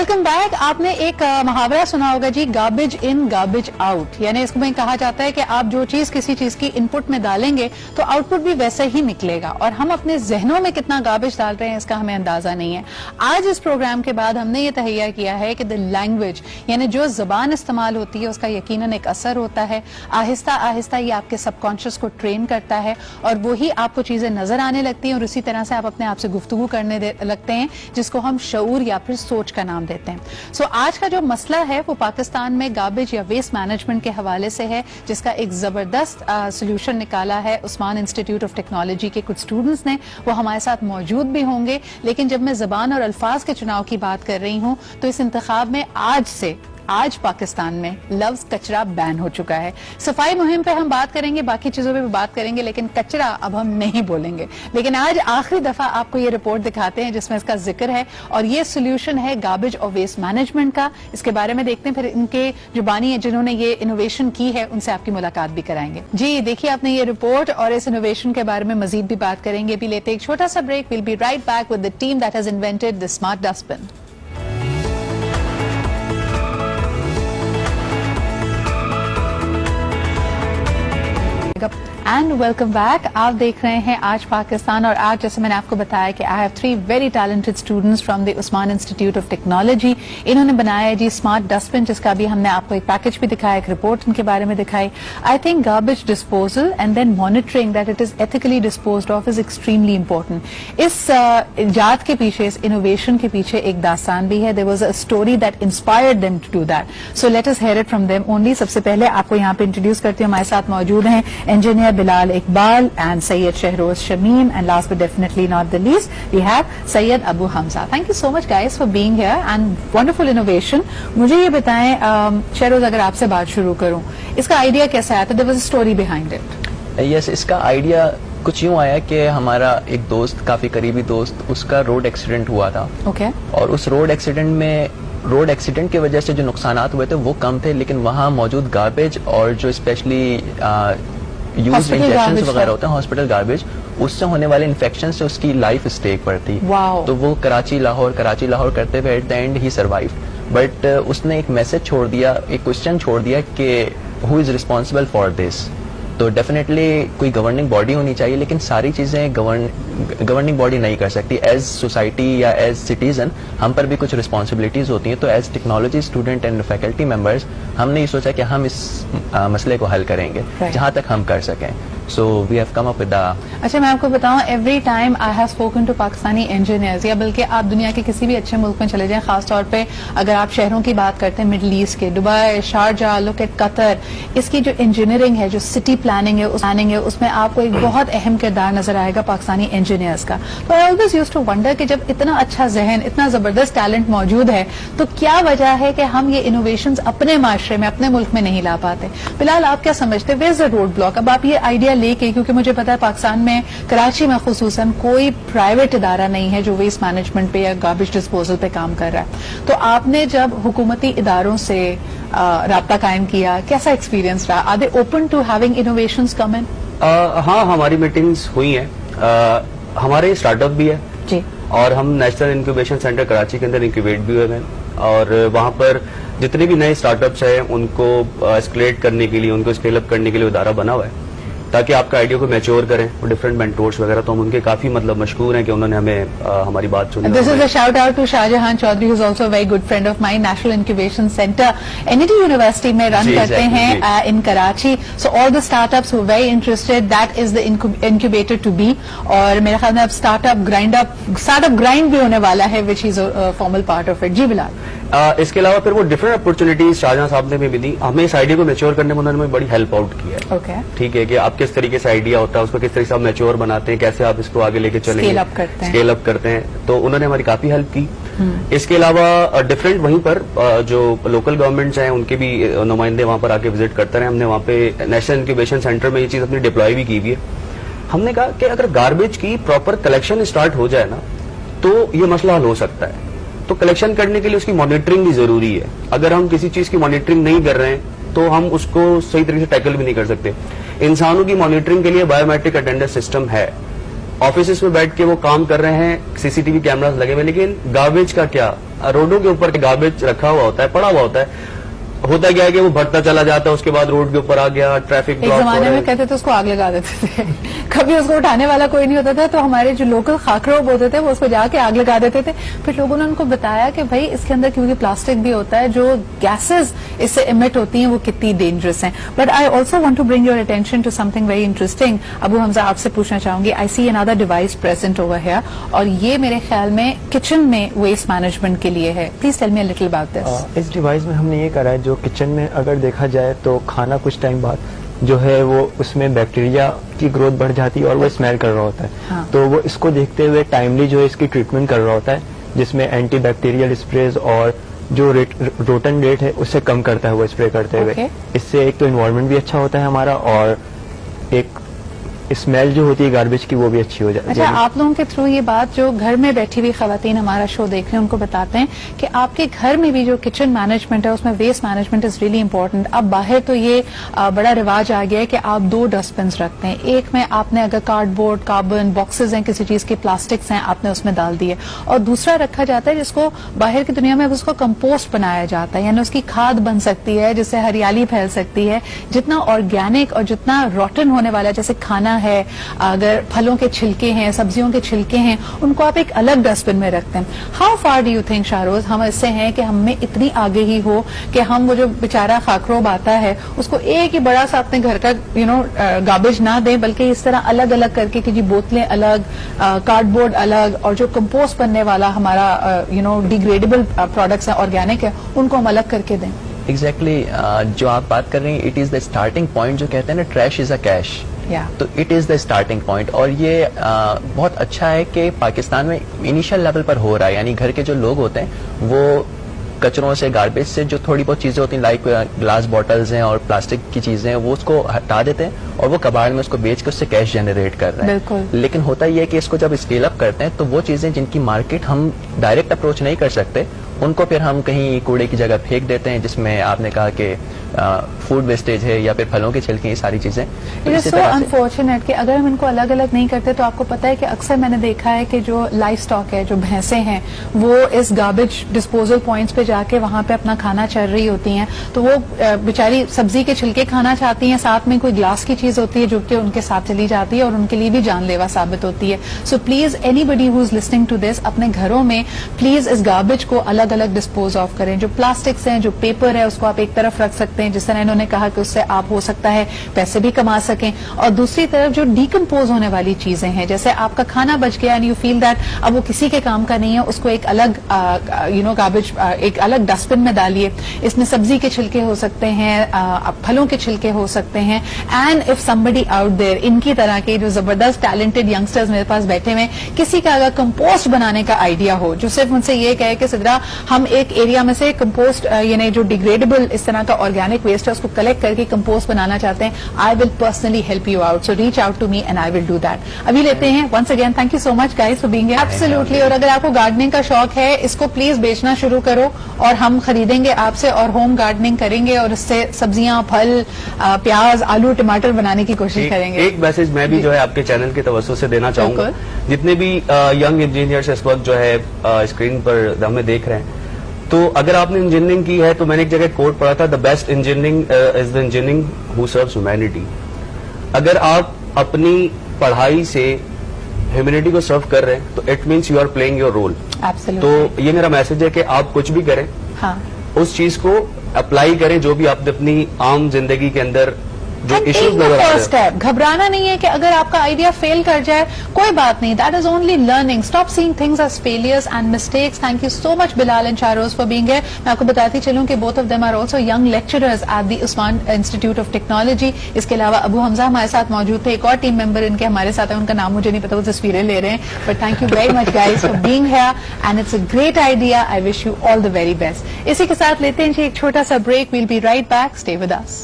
Welcome back. आपने एक मुहावरा सुना होगा जी, गार्बेज इन गार्बेज आउट। यानी इसको में कहा जाता है कि आप जो चीज किसी चीज की इनपुट में डालेंगे तो आउटपुट भी वैसा ही निकलेगा, और हम अपने जहनों में कितना गार्बेज डाल रहे हैं इसका हमें अंदाजा नहीं है। आज इस प्रोग्राम के बाद हमने ये तहैया किया है कि द लैंग्वेज यानी जो जबान इस्तेमाल होती है उसका यकीनन एक असर होता है। आहिस्ता आहिस्ता ये आपके सबकॉन्शियस को ट्रेन करता है और वही आपको चीजें नजर आने लगती हैं और उसी तरह से आप अपने आप से गुफ्तगू करने लगते हैं, जिसको हम शऊर या फिर सोच का नाम देते हैं। सो आज का जो मसला है वो पाकिस्तान में गार्बेज या वेस्ट मैनेजमेंट के हवाले से है, जिसका एक जबरदस्त सोल्यूशन निकाला है उस्मान इंस्टीट्यूट ऑफ टेक्नोलॉजी के कुछ स्टूडेंट्स ने। वो हमारे साथ मौजूद भी होंगे, लेकिन जब मैं जबान और अल्फाज के चुनाव की बात कर रही हूं तो इस इंतखाब में आज पाकिस्तान में लफ्ज कचरा बैन हो चुका है। सफाई मुहिम पे हम बात करेंगे, बाकी चीजों पे भी बात करेंगे, लेकिन कचरा अब हम नहीं बोलेंगे। लेकिन आज आखिरी दफा आपको ये रिपोर्ट दिखाते हैं जिसमें इसका जिक्र है और ये सोल्यूशन है गार्बेज और वेस्ट मैनेजमेंट का। इसके बारे में देखते हैं, फिर इनके जो बानी है जिन्होंने ये इनोवेशन की है उनसे आपकी मुलाकात भी कराएंगे। जी देखिए आपने ये रिपोर्ट और इस इनोवेशन के बारे में मजीद भी बात करेंगे। भी लेते एक छोटा सा break. Will be right back with the team that has invented the smart dustbin. And welcome back. आप देख रहे हैं आज पाकिस्तान, और आज जैसे मैंने आपको बताया कि I have 3 very talented students from the Usman Institute of technology. इन्होंने बनाया है जी स्मार्ट डस्टबिन, जिसका भी हमने आपको एक पैकेज भी दिखाया, एक रिपोर्ट इनके बारे में दिखाई। I think garbage disposal and then monitoring that it is ethically disposed of is extremely important. इस इजाद के पीछे, इस इनोवेशन के पीछे एक दास्तान भी है। There was a story that inspired them to do that. So let us hear it from them only. सबसे पहले आपको यहाँ पे इंट्रोड्यूस करती हूँ। हमारे साथ मौजूद हैं engineer Bilal Iqbal and Sayyid Shahroz Shamim, and last but definitely not the least we have Sayyid Abu Hamza. Thank you so much guys for being here and wonderful innovation. मुझे ये बताएं शहरोज, अगर आपसे बात शुरू करूं, इसका आइडिया कैसा आया था? There was a story behind it. Yes, इसका आइडिया कुछ यूं आया कि हमारा एक दोस्त, काफी करीबी दोस्त, उसका रोड एक्सीडेंट हुआ था। Okay. और उस रोड एक्सीडेंट की वजह से जो नुकसानात हुए थे वो कम थे, लेकिन वहाँ मौजूद गार्बेज और जो स्पेशली यूज इंजेक्शंस वगैरह होते हैं, हॉस्पिटल गार्बेज, उससे होने वाले इन्फेक्शन से उसकी लाइफ स्टेक पर थी। तो वो कराची लाहौर करते हुए at the and he survived. But उसने एक मैसेज छोड़ दिया, एक क्वेश्चन छोड़ दिया कि who is responsible for this. तो डेफिनेटली कोई गवर्निंग बॉडी होनी चाहिए, लेकिन सारी चीजें गवर्निंग बॉडी नहीं कर सकती। एज सोसाइटी या एज सिटीजन हम पर भी कुछ रिस्पॉन्सिबिलिटीज होती हैं। तो as technology student and faculty members हमने ये सोचा कि हम इस मसले को हल करेंगे जहां तक हम कर सकें। So we have come up with the... अच्छा, मैं आपको बताऊं, every time I have spoken to Pakistani engineers, या बल्कि आप दुनिया के किसी भी अच्छे मुल्क में चले जाएं, खास तौर पे अगर आप शहरों की बात करते हैं मिडल ईस्ट के, Dubai, Sharjah, look at Qatar, इसकी जो इंजीनियरिंग है, जो सिटी प्लानिंग है, उसमें आपको एक बहुत अहम किरदार नजर आएगा पाकिस्तानी इंजीनियर्स का। तो I always used to wonder कि जब इतना अच्छा जहन, इतना जबरदस्त टैलेंट मौजूद है, तो क्या वजह है कि हम ये इनोवेशंस अपने माशरे में, अपने मुल्क में नहीं ला पाते? फिलहाल आप क्या समझते हैं, where is the road block? अब आप ये आइडिया लेके, क्योंकि मुझे पता है पाकिस्तान में, कराची में खुसूसन, कोई प्राइवेट इदारा नहीं है जो वेस्ट मैनेजमेंट पे या गार्बेज डिस्पोजल पे काम कर रहा है। तो आपने जब हुकूमती इदारों से राब्ता कायम किया, कैसा एक्सपीरियंस रहा? Are they open to having innovations come in? हाँ, हमारी मीटिंग्स हुई हैं। हमारे स्टार्टअप भी है जी, और हम नेशनल इंक्यूबेशन सेंटर कराची के अंदर इंक्यूबेट भी हुए हैं, और वहाँ पर जितने भी नए स्टार्टअप्स हैं उनको एस्केलेट करने के लिए, उनको स्केल अप करने के लिए इदारा बना हुआ है ताकि आपका आइडिया को मैच्योर करें, और डिफरेंट मेंटोर्स वगैरह। तो हम उनके काफी मशहूर हैं कि उन्होंने हमें हमारी बात सुनी। This is a shout out to Shahjahan Chaudhry, who is also a very good friend of mine. National Incubation Centre NET University में रन करते हैं in Karachi. So all the startups who very interested, that is the incubator to be. और मेरे ख्याल में अब startup grind भी होने वाला है, which is a formal part of it. जी बिलाल। इसके अलावा फिर वो डिफरेंट अपॉर्चुनिटीज शाहजहां साहब ने भी दी हमें। इस आइडिया को मैच्योर करने में उन्होंने बड़ी हेल्प आउट किया है। ठीक है कि आप किस तरीके से आइडिया होता है, उसको किस तरीके से आप मैच्योर बनाते हैं, कैसे आप इसको आगे लेके चलेंगे, स्केल अप करते हैं। तो उन्होंने हमारी काफी हेल्प की। इसके अलावा डिफरेंट वहीं पर जो लोकल गवर्नमेंट्स हैं उनके भी नुमाइंदे वहां पर आके विजिट करते रहे। हमने वहां पे नेशनल इंक्यूबेशन सेंटर में ये चीज अपनी डिप्लॉय भी की हुई है। हमने कहा कि अगर गार्बेज की प्रॉपर कलेक्शन स्टार्ट हो जाए ना, तो ये मसला हल हो सकता है। तो कलेक्शन करने के लिए उसकी मॉनिटरिंग भी जरूरी है। अगर हम किसी चीज की मॉनिटरिंग नहीं कर रहे हैं तो हम उसको सही तरीके से टैकल भी नहीं कर सकते। इंसानों की मॉनिटरिंग के लिए बायोमेट्रिक अटेंडेंस सिस्टम है, ऑफिस में बैठ के वो काम कर रहे हैं, सीसीटीवी कैमरास लगे हुए, लेकिन गार्बेज का क्या, रोडों के ऊपर गार्बेज रखा हुआ होता है, पड़ा हुआ होता है, होता क्या है कि वो बढ़ता चला जाता है, उसके बाद रोड के ऊपर आ गया, ट्रैफिक एक जमाने में कहते थे उसको आग लगा देते थे कभी उसको उठाने वाला कोई नहीं होता था, तो हमारे जो लोकल खाकरोब होते थे वो उसको जाके आग लगा देते थे। फिर लोगों ने उनको बताया कि भाई इसके अंदर क्योंकि प्लास्टिक भी होता है, जो गैसेस इससे इमिट होती हैं वो कितनी डेंजरस हैं। But I also want to bring your attention to something very interesting. Abu Hamza, आपसे पूछना चाहूंगी, I see another device present over here, और ये मेरे ख्याल में किचन में वेस्ट मैनेजमेंट के लिए है। Please tell me a little about this. इस डिवाइस में हमने ये करा है, जो किचन में अगर देखा जाए तो खाना कुछ टाइम बाद जो है वो उसमें बैक्टीरिया की ग्रोथ बढ़ जाती है और वो स्मेल कर रहा होता है। हाँ। तो वो इसको देखते हुए टाइमली जो है इसकी ट्रीटमेंट कर रहा होता है, जिसमें एंटी बैक्टीरियल स्प्रेज और जो रोटन रेट है उससे कम करता है वो स्प्रे करते हुए। इससे एक तो इन्वायरमेंट भी अच्छा होता है हमारा, और एक स्मेल जो होती है गार्बेज की वो भी अच्छी हो जाती है। अच्छा, आप लोगों के थ्रू ये बात जो घर में बैठी हुई खवातीन हमारा शो देख रहे हैं उनको बताते हैं कि आपके घर में भी जो किचन मैनेजमेंट है उसमें waste management is really important. अब बाहर तो ये बड़ा रिवाज आ गया है कि आप 2 डस्टबिन रखते हैं, एक में आपने अगर कार्डबोर्ड, कार्बन बॉक्सेस हैं, किसी चीज के प्लास्टिक्स हैं, आपने उसमें डाल दिए, और दूसरा रखा जाता है जिसको बाहर की दुनिया में उसको कंपोस्ट बनाया जाता है, यानी उसकी खाद बन सकती है जिससे हरियाली फैल सकती है। जितना ऑर्गेनिक और जितना रॉटन होने वाला जैसे खाना है, अगर फलों के छिलके हैं, सब्जियों के छिलके हैं, उनको आप एक अलग डस्टबिन में रखते हैं। How far do you think Shahroz हम इससे हैं कि हम में इतनी आगे ही हो कि हम वो जो बेचारा खाकरोब आता है उसको एक ही बड़ा सा अपने घर का गार्बेज ना दें, बल्कि इस तरह अलग अलग करके कि जी बोतलें अलग, कार्डबोर्ड अलग, और जो कंपोस्ट बनने वाला हमारा डिग्रेडेबल प्रोडक्ट्स है, ऑर्गेनिक है, उनको हम अलग करके दें। एग्जैक्टली जो आप बात कर रहे हैं, it is the starting point. जो कहते हैं ना, ट्रैश इज अ कैश, तो it is the starting point. और ये बहुत अच्छा है कि पाकिस्तान में इनिशियल लेवल पर हो रहा है, यानी घर के जो लोग होते हैं वो कचरों से, गार्बेज से जो थोड़ी बहुत चीजें होती हैं, लाइक ग्लास बॉटल्स हैं और प्लास्टिक की चीजें हैं, वो उसको हटा देते हैं और वो कबाड़ में उसको बेच के उससे कैश जनरेट कर रहे हैं। लेकिन होता ये है कि इसको जब स्केल अप करते हैं तो वो चीजें जिनकी मार्केट हम डायरेक्ट अप्रोच नहीं कर सकते, उनको फिर हम कहीं कूड़े की जगह फेंक देते हैं, जिसमें आपने कहा कि फूड वेस्टेज है या फिर फलों के छिलके, ये सारी चीजें। इट इज सो अनफॉर्चुनेट कि अगर हम इनको अलग अलग नहीं करते तो आपको पता है कि अक्सर मैंने देखा है कि जो लाइफ स्टॉक है, जो भैंसें हैं, वो इस गार्बेज डिस्पोजल पॉइंट्स पे जाके वहां पे अपना खाना चर रही होती हैं, तो वो बेचारी सब्जी के छिलके खाना चाहती हैं, साथ में कोई ग्लास की चीज होती है जो कि उनके साथ चली जाती है और उनके लिए भी जानलेवा साबित होती है। So please anybody who is listening to this, अपने घरों में प्लीज इस गार्बेज को अलग अलग डिस्पोज ऑफ करें। जो प्लास्टिक्स हैं, जो पेपर है, उसको आप एक तरफ रख सकते हैं, जिस तरह इन्होंने कहा कि उससे आप हो सकता है पैसे भी कमा सकें, और दूसरी तरफ जो डीकम्पोज होने वाली चीजें हैं, जैसे आपका खाना बच गया एंड यू फील दैट अब वो किसी के काम का नहीं है, उसको एक अलग गार्बेज एक अलग डस्टबिन में डालिए। इसमें सब्जी के छिलके हो सकते हैं, फलों के छिलके हो सकते हैं, and if somebody out there, इनकी तरह के जो जबरदस्त टैलेंटेड यंगस्टर्स मेरे पास बैठे हुए, किसी का अगर कंपोस्ट बनाने का आइडिया हो, जो सिर्फ उनसे ये कहे कि सिद्रा हम एक एरिया में से कंपोस्ट यानी जो डिग्रेडेबल इस तरह का ऑर्गेनिक वेस्ट है उसको कलेक्ट करके कंपोस्ट बनाना चाहते हैं, I will personally help you out, so reach out to me and I will do that. अभी लेते हैं, once again thank you so much guys for being here. Absolutely. और अगर आपको गार्डनिंग का शौक है, इसको प्लीज बेचना शुरू करो और हम खरीदेंगे आपसे और होम गार्डनिंग करेंगे और इससे सब्जियां, फल, प्याज, आलू, टमाटर बनाने की कोशिश करेंगे। एक मैसेज मैं भी जो है आपके चैनल के तवज्जो से देना चाहूंगा, जितने भी यंग इंजीनियर्स इस वक्त जो है स्क्रीन पर हमें देख रहे हैं, तो अगर आपने इंजीनियरिंग की है तो मैंने एक जगह कोट पढ़ा था, the best engineering is the engineering who serves humanity. अगर आप अपनी पढ़ाई से ह्यूमैनिटी को सर्व कर रहे हैं तो it means you are playing your role. तो ये मेरा मैसेज है कि आप कुछ भी करें, हाँ, उस चीज को अप्लाई करें जो भी आप अपनी आम जिंदगी के अंदर जो इश्यूज नजर आ रहे हैं। घबराना नहीं है कि अगर आपका आइडिया फेल कर जाए, कोई बात नहीं, that is only learning. Stop seeing things as failures and mistakes. Thank you so much Bilal and Shahroz for being here. मैं आपको बताती चलूं कि both of them are also young lecturers at the Usman Institute of Technology. इसके अलावा अबू हमजा हमारे साथ मौजूद थे, एक और टीम मेंबर इनके हमारे साथ है, उनका नाम मुझे नहीं पता, वो तस्वीरें ले रहे हैं, but thank you very much guys for being here and it's a great idea. I wish you all the very best. इसी के साथ लेते हैं जी एक छोटा सा ब्रेक। Will be right back, stay with us.